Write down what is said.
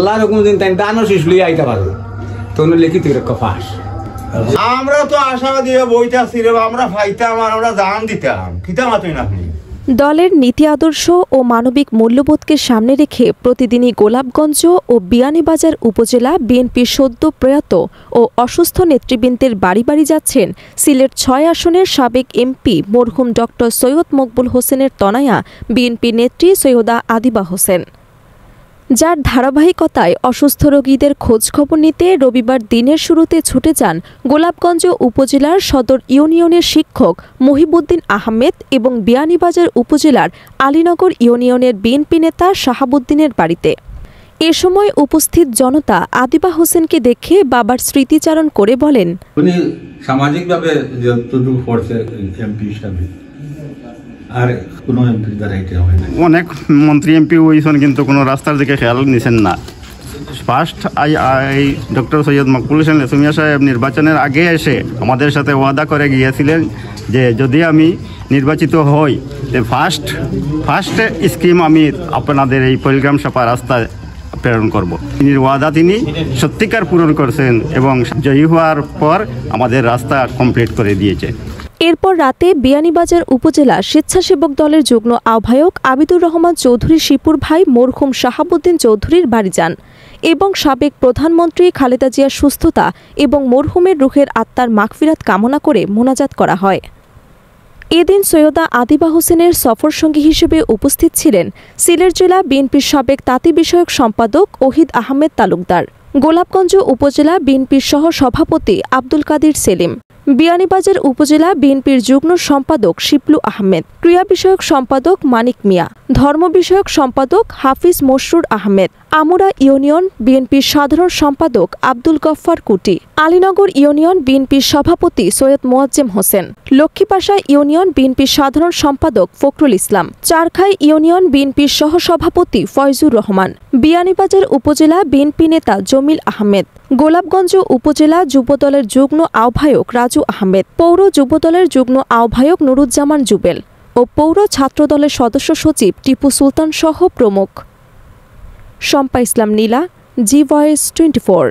আল্লাহর হুকুম দিন তাই দানো শেষ লই আইতা পারো তোন লিখিত রক্ষ ফাঁস আমরা তো আশা দিয়ে বইতাছি রে আমরা ফাইতাম আর আমরা জান দিতাম কিতা মাতুই না আপনি। দলের নীতি আদর্শ ও মানবিক মূল্যবোধকে সামনে রেখে প্রতিদিনই গোলাপগঞ্জ ও বিয়ানীবাজার উপজেলা বিএনপির সদ্য প্রয়াত ও অসুস্থ নেতৃবৃন্দের বাড়ি বাড়ি যাচ্ছেন সিলেট ৬ আসনের সাবেক এমপি মরহুম ডক্টর সৈয়দ মকবুল হোসেনের তনয়া বিএনপি নেত্রী সৈয়দা আদিবা হোসেন, যার ধারাবাহিকতায় অসুস্থ রোগীদের খোঁজখবর নিতে রবিবার দিনের শুরুতে ছুটে যান গোলাপগঞ্জ উপজেলার সদর ইউনিয়নের শিক্ষক মহিবুদ্দিন আহমেদ এবং বিয়ানীবাজার উপজেলার আলীনগর ইউনিয়নের বিএনপি নেতা শাহাবুদ্দিনের বাড়িতে। এ সময় উপস্থিত জনতা আদিবা হোসেনকে দেখে বাবার স্মৃতিচারণ করে বলেন, উনি সামাজিকভাবে যতটুকু পড়ছে এমপি হিসাবে আর কোনো এমপি দ্বারা এটা হয় না। অনেক মন্ত্রী এমপি হয়েছেন কিন্তু কোনো রাস্তার দিকে খেয়াল নিছেন না। ফার্স্ট ডক্টর সৈয়দ মকবুল হোসেন লেসুমিয়া সাহেব নির্বাচনের আগে এসে আমাদের সাথে ওয়াদা করে গিয়েছিলেন যে যদি আমি নির্বাচিত হই ফার্স্ট স্কিম আমি আপনাদের এই পরিগ্রাম সাপা রাস্তায় প্রেরণ করব। তিনি ওয়াদা তিনি সত্যিকার পূরণ করছেন এবং জয়ী হওয়ার পর আমাদের রাস্তা কমপ্লিট করে দিয়েছে। এরপর রাতে বিয়ানীবাজার উপজেলা স্বেচ্ছাসেবক দলের যুগ্ম আহ্বায়ক আবিদুর রহমান চৌধুরী শিপুর ভাই মরহুম শাহাবুদ্দিন চৌধুরীর বাড়ি যান এবং সাবেক প্রধানমন্ত্রী খালেদা জিয়ার সুস্থতা এবং মরহুমের রুহের আত্মার মাগফিরাত কামনা করে মোনাজাত করা হয়। এদিন সৈয়দা আদিবা হোসেনের সফরসঙ্গী হিসেবে উপস্থিত ছিলেন সিলেট জেলা বিএনপির সাবেক তাঁতি বিষয়ক সম্পাদক ওহিদ আহমেদ তালুকদার, গোলাপগঞ্জ উপজেলা বিএনপির সহ সভাপতি আব্দুল কাদির সেলিম, বিয়ানীবাজার উপজেলা বিএনপির যুগ্ম সম্পাদক শিপলু আহমেদ, ক্রীড়া বিষয়ক সম্পাদক মানিক মিয়া, ধর্ম বিষয়ক সম্পাদক হাফিজ মশরুর আহমেদ, আমুরা ইউনিয়ন বিএনপির সাধারণ সম্পাদক আব্দুল গফফার কুটি, আলীনগর ইউনিয়ন বিএনপির সভাপতি সৈয়দ মোয়াজ্জেম হোসেন, লক্ষ্মীপাশা ইউনিয়ন বিএনপির সাধারণ সম্পাদক ফখরুল ইসলাম, চারখাই ইউনিয়ন বিএনপির সহসভাপতি ফয়জুর রহমান, বিয়ানীবাজার উপজেলা বিএনপি নেতা জমিল আহমেদ, গোলাপগঞ্জ উপজেলা যুবদলের যুগ্ম আহ্বায়ক রাজু আহমেদ, পৌর যুবদলের যুগ্ম আহ্বায়ক নুরুজ্জামান জুবেল ও পৌর ছাত্রদলের সদস্য সচিব টিপু সুলতান সহ প্রমুখ। শম্পা ইসলাম নীলা, জি ভয়েস 24।